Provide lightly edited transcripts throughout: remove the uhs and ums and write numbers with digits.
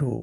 2,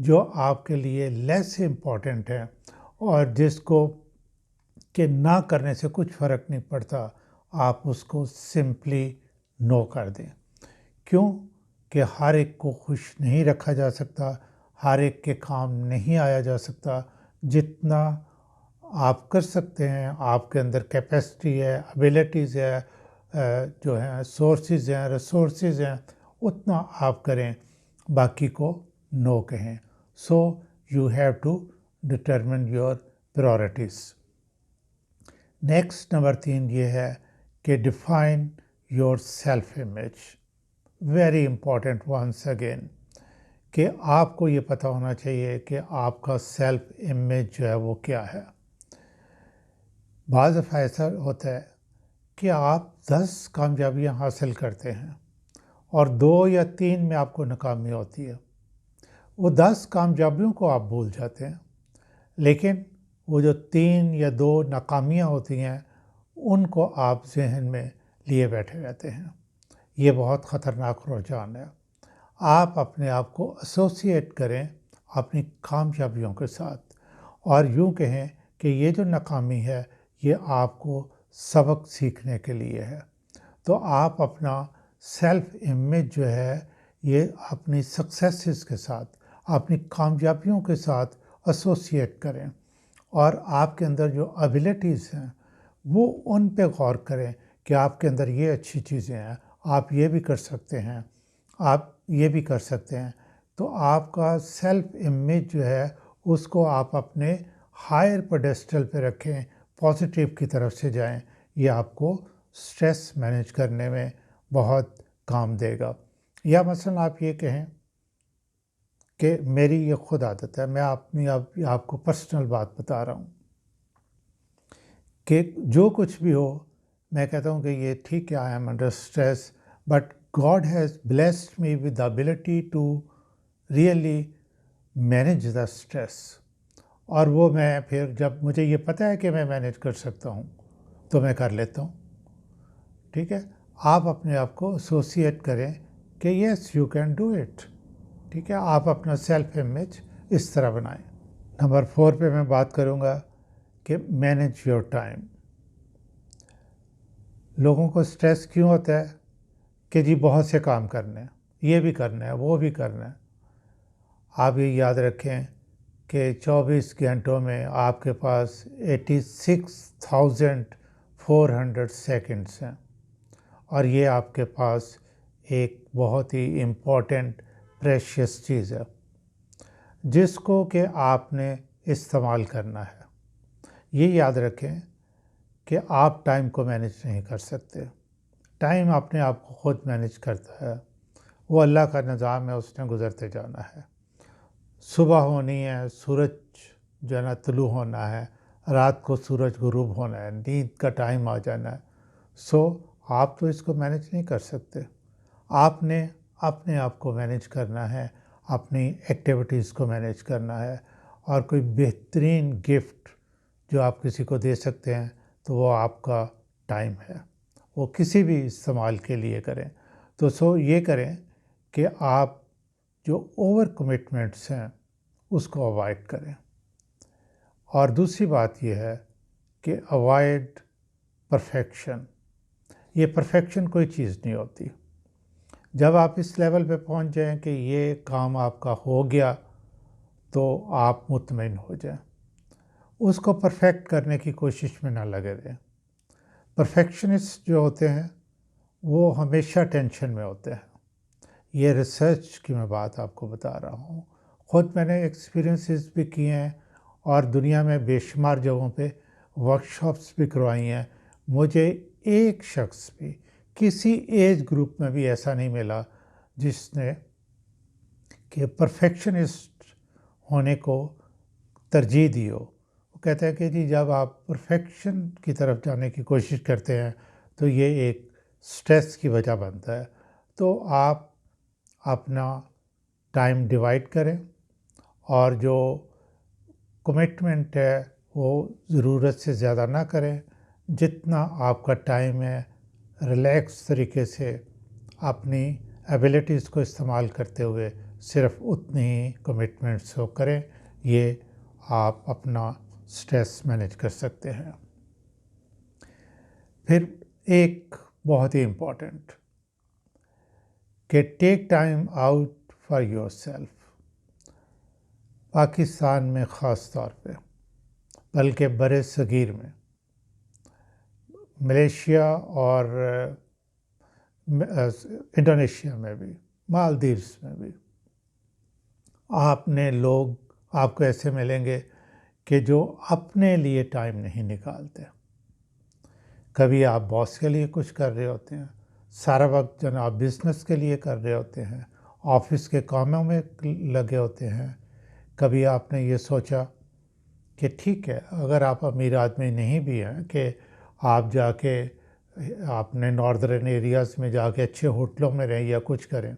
جو آپ کے لیے لیس امپورٹنٹ ہے اور جس کو کہ نہ کرنے سے کچھ فرق نہیں پڑتا، آپ اس کو سمپلی نو کر دیں۔ کیوں کہ ہر ایک کو خوش نہیں رکھا جا سکتا، ہر ایک کے کام نہیں آیا جا سکتا۔ جتنا آپ کر سکتے ہیں، آپ کے اندر کیپیسٹی ہے، ابیلٹیز ہے، جو ہیں سورسز ہیں، ریسورسز ہیں، اتنا آپ کریں، باقی کو نو کہیں۔ So you have to determine your priorities. Next number 3 یہ ہے کہ define your self image. Very important once again, کہ آپ کو یہ پتہ ہونا چاہیے کہ آپ کا سیلف امیج جو ہے وہ کیا ہے۔ بعض دفعہ ایسا ہوتا ہے کہ آپ 10 کامیابیاں حاصل کرتے ہیں اور 2 یا 3 میں آپ کو ناکامی ہوتی ہے۔ وہ 10 کامیابیوں کو آپ بھول جاتے ہیں، لیکن وہ جو 3 یا 2 ناکامیاں ہوتی ہیں ان کو آپ ذہن میں لیے بیٹھے رہتے ہیں۔ یہ بہت خطرناک رجحان ہے۔ آپ اپنے آپ کو ایسوسیٹ کریں اپنی کامیابیوں کے ساتھ، اور یوں کہیں کہ یہ جو ناکامی ہے یہ آپ کو سبق سیکھنے کے لیے ہے۔ تو آپ اپنا سیلف امیج جو ہے یہ اپنی سکسیسز کے ساتھ، اپنی کامیابیوں کے ساتھ ایسوسیٹ کریں، اور آپ کے اندر جو ایبلٹیز ہیں وہ ان پہ غور کریں کہ آپ کے اندر یہ اچھی چیزیں ہیں، آپ یہ بھی کر سکتے ہیں، آپ یہ بھی کر سکتے ہیں۔ تو آپ کا سیلف امیج جو ہے اس کو آپ اپنے ہائر پیڈسٹل پہ رکھیں، پازیٹیو کی طرف سے جائیں۔ یہ آپ کو سٹریس مینیج کرنے میں بہت کام دے گا۔ یا مثلا آپ یہ کہیں کہ میری یہ خود عادت ہے، میں آپ کو پرسنل بات بتا رہا ہوں، کہ جو کچھ بھی ہو میں کہتا ہوں کہ یہ ٹھیک ہے، I am under stress, but God has blessed me with the ability to really manage the stress. اور وہ میں پھر جب مجھے یہ پتہ ہے کہ میں مینیج کر سکتا ہوں تو میں کر لیتا ہوں۔ ٹھیک ہے، آپ اپنے آپ کو ایسوسیٹ کریں کہ yes you can do it. ٹھیک ہے، آپ اپنا سیلف امیج اس طرح بنائیں۔ نمبر 4 پہ میں بات کروں گا کہ مینیج یور ٹائم۔ لوگوں کو سٹریس کیوں ہوتا ہے کہ جی بہت سے کام کرنے ہیں، یہ بھی کرنا ہے، وہ بھی کرنا ہے۔ آپ یہ یاد رکھیں کہ 24 گھنٹوں میں آپ کے پاس 86,400 سیکنڈس ہیں، اور یہ آپ کے پاس ایک بہت ہی امپورٹنٹ پریشیس چیز ہے جس کو کہ آپ نے استعمال کرنا ہے۔ یہ یاد رکھیں کہ آپ ٹائم کو مینیج نہیں کر سکتے، ٹائم اپنے آپ کو خود مینیج کرتا ہے۔ وہ اللہ کا نظام ہے، اس نے گزرتے جانا ہے۔ صبح ہونی ہے، سورج جو ہے نا طلوع ہونا ہے، رات کو سورج غروب ہونا ہے، نیند کا ٹائم آ جانا ہے۔ سو آپ تو اس کو مینیج نہیں کر سکتے۔ آپ نے اپنے آپ کو مینیج کرنا ہے، اپنی ایکٹیویٹیز کو مینیج کرنا ہے، اور کوئی بہترین گفٹ جو آپ کسی کو دے سکتے ہیں تو وہ آپ کا ٹائم ہے۔ وہ کسی بھی استعمال کے لیے کریں تو یہ کریں کہ آپ جو اوور کمٹمنٹس ہیں اس کو اوائڈ کریں۔ اور دوسری بات یہ ہے کہ اوائڈ پرفیکشن۔ یہ پرفیکشن کوئی چیز نہیں ہوتی۔ جب آپ اس لیول پہ پہنچ جائیں کہ یہ کام آپ کا ہو گیا تو آپ مطمئن ہو جائیں، اس کو پرفیکٹ کرنے کی کوشش میں نہ لگے رہیں۔ پرفیکشنسٹ جو ہوتے ہیں وہ ہمیشہ ٹینشن میں ہوتے ہیں۔ یہ ریسرچ کی میں بات آپ کو بتا رہا ہوں، خود میں نے ایکسپیرینسز بھی کیے ہیں اور دنیا میں بے شمار جگہوں پہ ورکشاپس بھی کروائی ہیں۔ مجھے ایک شخص بھی کسی ایج گروپ میں بھی ایسا نہیں ملا جس نے کہ پرفیکشنسٹ ہونے کو ترجیح دی ہو۔ وہ کہتے ہیں کہ جی جب آپ پرفیکشن کی طرف جانے کی کوشش کرتے ہیں تو یہ ایک سٹریس کی وجہ بنتا ہے۔ تو آپ اپنا ٹائم ڈیوائڈ کریں، اور جو کمٹمنٹ ہے وہ ضرورت سے زیادہ نہ کریں۔ جتنا آپ کا ٹائم ہے ریلیکس طریقے سے اپنی ایبلٹیز کو استعمال کرتے ہوئے صرف اتنی ہی کمٹمنٹس کو کریں، یہ آپ اپنا سٹریس مینیج کر سکتے ہیں۔ پھر ایک بہت ہی امپورٹنٹ کہ take time out for your self. Pakistan میں خاص طور پہ، بلکہ برِ صغیر میں، ملیشیا اور انڈونیشیا میں بھی، مالدیوز میں بھی، لوگ آپ کو ایسے ملیں گے کہ جو اپنے لیے ٹائم نہیں نکالتے۔ کبھی آپ باس کے لیے کچھ کر رہے ہوتے ہیں، سارا وقت آپ بزنس کے لیے کر رہے ہوتے ہیں، آفس کے کاموں میں لگے ہوتے ہیں۔ کبھی آپ نے یہ سوچا کہ ٹھیک ہے، اگر آپ امیر آدمی نہیں بھی ہیں کہ آپ جا کے اپنے ناردرن ایریاز میں جا کے اچھے ہوٹلوں میں رہیں یا کچھ کریں،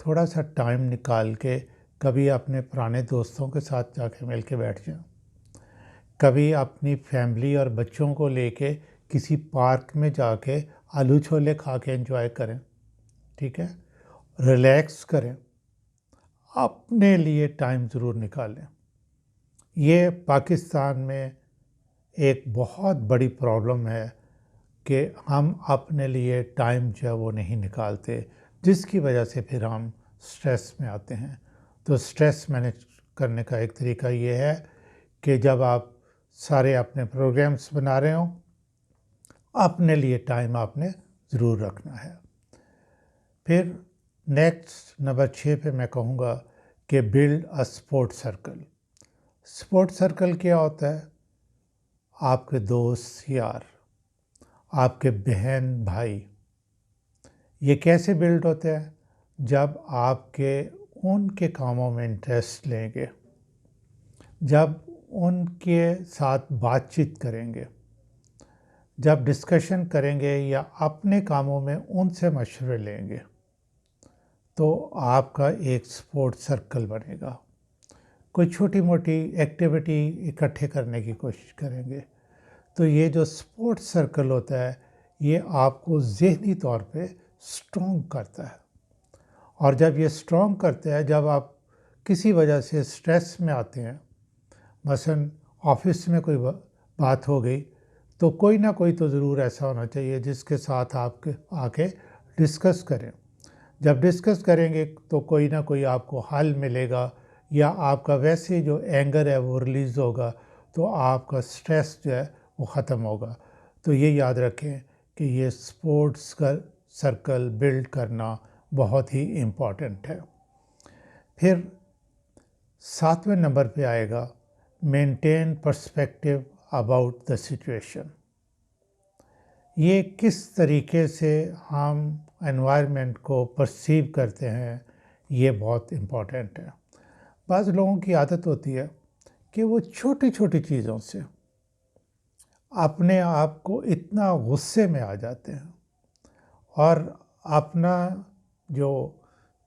تھوڑا سا ٹائم نکال کے کبھی اپنے پرانے دوستوں کے ساتھ جا کے مل کے بیٹھ جائیں، کبھی اپنی فیملی اور بچوں کو لے کے کسی پارک میں جا کے آلو چھولے کھا کے انجوائے کریں، ٹھیک ہے، ریلیکس کریں، اپنے لیے ٹائم ضرور نکالیں۔ یہ پاکستان میں ایک بہت بڑی پرابلم ہے کہ ہم اپنے لیے ٹائم جو ہے وہ نہیں نکالتے، جس کی وجہ سے پھر ہم سٹریس میں آتے ہیں۔ تو سٹریس مینیج کرنے کا ایک طریقہ یہ ہے کہ جب آپ سارے اپنے پروگرامز بنا رہے ہوں، اپنے لیے ٹائم آپ نے ضرور رکھنا ہے۔ پھر نیکسٹ نمبر 6 پہ میں کہوں گا کہ build a support circle. Support circle کیا ہوتا ہے؟ آپ کے دوست یار، آپ کے بہن بھائی۔ یہ کیسے بلڈ ہوتے ہیں؟ جب آپ کے ان کے کاموں میں انٹرسٹ لیں گے، جب ان کے ساتھ بات چیت کریں گے، جب ڈسکشن کریں گے یا اپنے کاموں میں ان سے مشورے لیں گے، تو آپ کا ایک سپورٹ سرکل بنے گا۔ کوئی چھوٹی موٹی ایکٹیویٹی اکٹھے کرنے کی کوشش کریں گے، تو یہ جو سپورٹ سرکل ہوتا ہے یہ آپ کو ذہنی طور پہ سٹرونگ کرتا ہے، اور جب یہ سٹرونگ کرتا ہے، جب آپ کسی وجہ سے سٹریس میں آتے ہیں، مثلاً آفس میں کوئی بات ہو گئی، تو کوئی نہ کوئی تو ضرور ایسا ہونا چاہیے جس کے ساتھ آپ آ کے ڈسکس کریں۔ جب ڈسکس کریں گے تو کوئی نہ کوئی آپ کو حل ملے گا، یا آپ کا ویسے جو اینگر ہے وہ ریلیز ہوگا، تو آپ کا سٹریس جو ہے وہ ختم ہوگا۔ تو یہ یاد رکھیں کہ یہ سپورٹس کا سرکل بلڈ کرنا بہت ہی امپورٹنٹ ہے۔ پھر 7ویں نمبر پہ آئے گا maintain perspective about the situation. یہ کس طریقے سے ہم انوائرمنٹ کو پرسیو کرتے ہیں، یہ بہت امپورٹنٹ ہے۔ بعض لوگوں کی عادت ہوتی ہے کہ وہ چھوٹی چھوٹی چیزوں سے اپنے آپ کو اتنا غصے میں آ جاتے ہیں، اور اپنا جو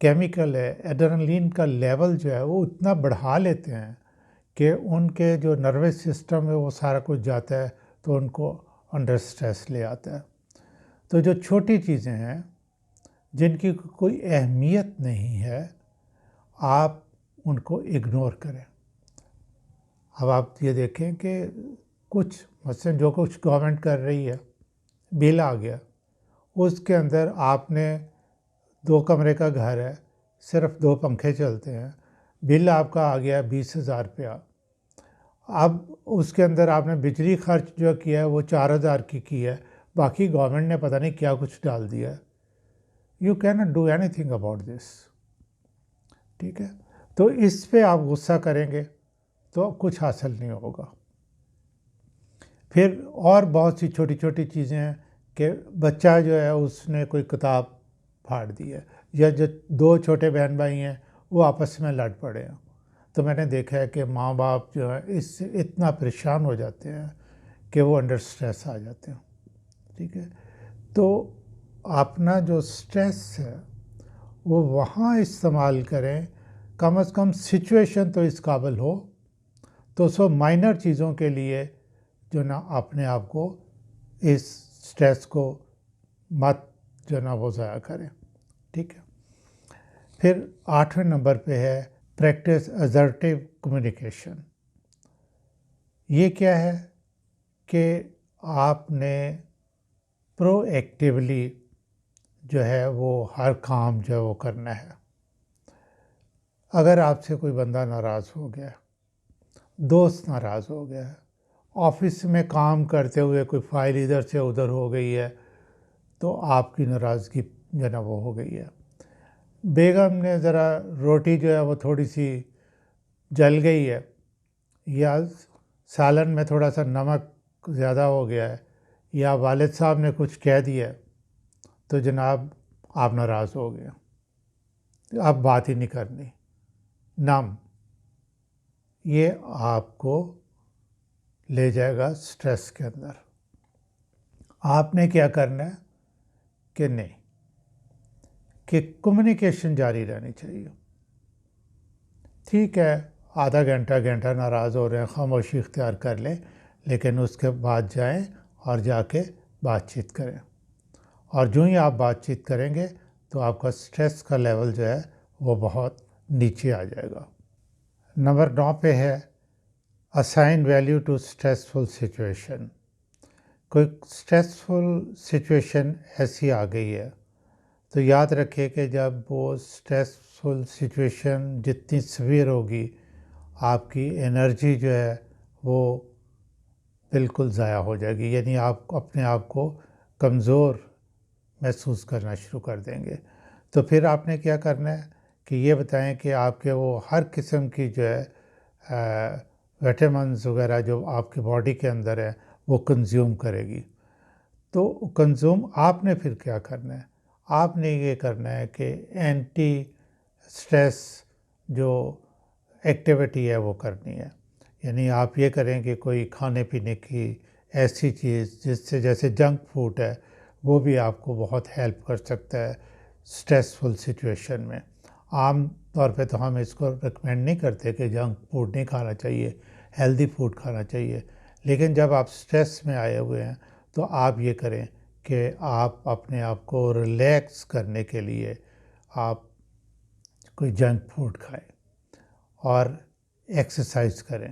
کیمیکل ہے ایڈرنلین کا لیول جو ہے وہ اتنا بڑھا لیتے ہیں کہ ان کے جو نروس سسٹم ہے وہ سارا کچھ جاتا ہے، تو ان کو انڈر سٹریس لے آتا ہے۔ تو جو چھوٹی چیزیں ہیں جن کی کوئی اہمیت نہیں ہے، آپ ان کو اگنور کریں۔ اب آپ یہ دیکھیں کہ کچھ مثلاً جو کچھ گورنمنٹ کر رہی ہے، بل آ گیا، اس کے اندر آپ نے 2 کمرے کا گھر ہے، صرف 2 پنکھے چلتے ہیں، بل آپ کا آ گیا 20,000 روپیہ۔ اب اس کے اندر آپ نے بجلی خرچ جو کیا ہے وہ 4,000 کی ہے، باقی گورنمنٹ نے پتہ نہیں کیا کچھ ڈال دیا ہے۔ یو کی not do any thing about this, ٹھیک ہے؟ تو اس پہ آپ غصہ کریں گے تو کچھ حاصل نہیں ہوگا۔ پھر اور بہت سی چھوٹی چھوٹی چیزیں ہیں کہ بچہ جو ہے اس نے کوئی کتاب پھاڑ دی ہے، یا جو 2 چھوٹے بہن بھائی ہیں وہ آپس میں لڑ پڑے ہیں، تو میں نے دیکھا ہے کہ ماں باپ جو ہے اس سے اتنا پریشان ہو جاتے ہیں کہ وہ انڈر سٹریس آ جاتے ہیں، ٹھیک ہے؟ تو اپنا جو سٹریس ہے وہ وہاں استعمال کریں، کم از کم سچویشن تو اس قابل ہو، تو سو مائنر چیزوں کے لیے جو نا اپنے آپ کو اس سٹریس کو مت جو نا وہ ضائع کریں، ٹھیک ہے؟ پھر 8ویں نمبر پہ ہے پریکٹس assertive کمیونیکیشن. یہ کیا ہے کہ آپ نے پرو ایکٹیولی جو ہے وہ ہر کام جو ہے وہ کرنا ہے. اگر آپ سے کوئی بندہ ناراض ہو گیا، دوست ناراض ہو گیا، آفس میں کام کرتے ہوئے کوئی فائل ادھر سے ادھر ہو گئی ہے تو آپ کی ناراضگی جو ہے نا وہ ہو گئی ہے. بیگم نے ذرا روٹی جو ہے وہ تھوڑی سی جل گئی ہے، یا سالن میں تھوڑا سا نمک زیادہ ہو گیا ہے، یا والد صاحب نے کچھ کہہ دیا ہے تو جناب آپ ناراض ہو گئے، اب بات ہی نہیں کرنی. نم یہ آپ کو لے جائے گا سٹریس کے اندر. آپ نے کیا کرنا ہے کہ نہیں، کہ کمیونیکیشن جاری رہنی چاہیے. ٹھیک ہے آدھا گھنٹہ ناراض ہو رہے ہیں، خاموشی اختیار کر لیں، لیکن اس کے بعد جائیں اور جا کے بات چیت کریں. اور جو ہی آپ بات چیت کریں گے تو آپ کا سٹریس کا لیول جو ہے وہ بہت نیچے آ جائے گا. نمبر 9 پہ ہے assign value to stressful situation. کوئی اسٹریسفل سچویشن ایسی آ گئی ہے تو یاد رکھے کہ جب وہ اسٹریسفل سچویشن جتنی سویر ہوگی، آپ کی انرجی جو ہے وہ بالکل ضائع ہو جائے گی، یعنی آپ اپنے آپ کو کمزور محسوس کرنا شروع کر دیں گے. تو پھر آپ نے کیا کرنا ہے کہ یہ بتائیں کہ آپ کے وہ ہر قسم کی جو ہے وٹامنز وغیرہ جو آپ کی باڈی کے اندر ہے وہ کنزیوم کرے گی. تو کنزیوم آپ نے پھر کیا کرنا ہے، آپ نے یہ کرنا ہے کہ اینٹی سٹریس جو ایکٹیویٹی ہے وہ کرنی ہے. یعنی آپ یہ کریں کہ کوئی کھانے پینے کی ایسی چیز جس سے، جیسے جنک فوڈ ہے، وہ بھی آپ کو بہت ہیلپ کر سکتا ہے اسٹریسفل سچویشن میں. عام طور پہ تو ہم اس کو ریکمینڈ نہیں کرتے کہ جنک فوڈ نہیں کھانا چاہیے، ہیلدی فوڈ کھانا چاہیے. لیکن جب آپ اسٹریس میں آئے ہوئے ہیں تو آپ یہ کریں کہ آپ اپنے آپ کو ریلیکس کرنے کے لیے آپ کوئی جنک فوڈ کھائیں اور ایکسرسائز کریں،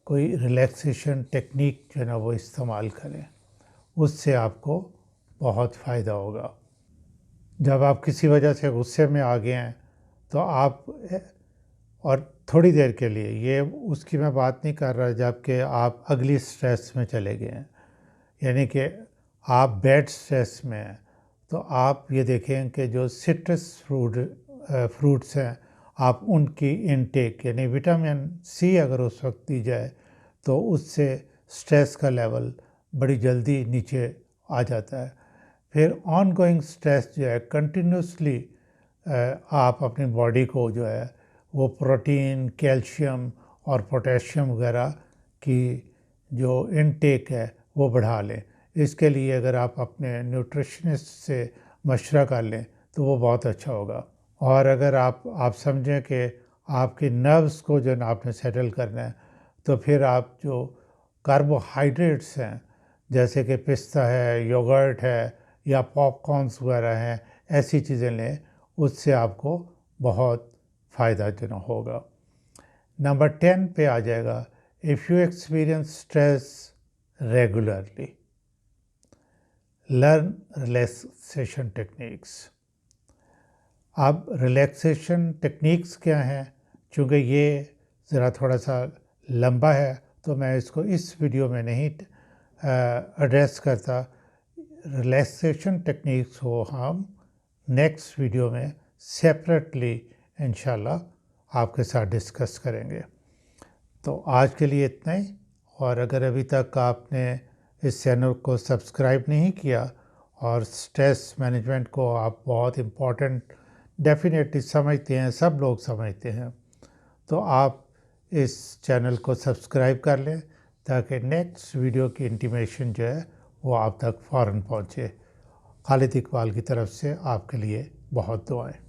کوئی ریلیکسیشن ٹیکنیک جو ہے نا وہ استعمال کریں. اس سے آپ کو بہت فائدہ ہوگا. جب آپ کسی وجہ سے غصے میں آ گئے ہیں تو آپ، اور تھوڑی دیر کے لیے، یہ اس کی میں بات نہیں کر رہا جب کہ آپ اگلی سٹریس میں چلے گئے ہیں، یعنی کہ آپ بیڈ سٹریس میں ہیں، تو آپ یہ دیکھیں کہ جو سٹرس فروٹس ہیں آپ ان کی انٹیک، یعنی وٹامن سی اگر اس وقت دی جائے تو اس سے سٹریس کا لیول بڑی جلدی نیچے آ جاتا ہے. پھر آن گوئنگ سٹریس جو ہے کنٹینیوسلی آپ اپنی باڈی کو جو ہے وہ پروٹین، کیلشیم اور پوٹیشیم وغیرہ کی جو انٹیک ہے وہ بڑھا لیں. اس کے لیے اگر آپ اپنے نیوٹریشنسٹ سے مشورہ کر لیں تو وہ بہت اچھا ہوگا. اور اگر آپ سمجھیں کہ آپ کی نروس کو جو ہے نا آپ نے سیٹل کرنا ہے تو پھر آپ جو کاربوہائیڈریٹس ہیں جیسے کہ پستہ ہے، یوگرٹ ہے یا پاپ کارنس وغیرہ ہیں، ایسی چیزیں لیں، اس سے آپ کو بہت فائدہ جو نا ہوگا. نمبر 10 پہ آ جائے گا if you experience stress regularly learn relaxation techniques. اب ریلیکسیشن ٹیکنیکس کیا ہیں، چونکہ یہ ذرا تھوڑا سا لمبا ہے تو میں اس کو اس ویڈیو میں نہیں ایڈریس کرتا. ریلیکسیشن ٹیکنیکس کو ہم نیکسٹ ویڈیو میں سیپریٹلی انشاءاللہ آپ کے ساتھ ڈسکس کریں گے. تو آج کے لیے اتنا ہی. اور اگر ابھی تک آپ نے اس چینل کو سبسکرائب نہیں کیا اور سٹریس مینجمنٹ کو آپ بہت امپورٹنٹ ڈیفینیٹلی سمجھتے ہیں، سب لوگ سمجھتے ہیں، تو آپ اس چینل کو سبسکرائب کر لیں تاکہ نیکسٹ ویڈیو کی انٹیمیشن جو ہے وہ آپ تک فوراً پہنچے. خالد اقبال کی طرف سے آپ کے لیے بہت دعائیں.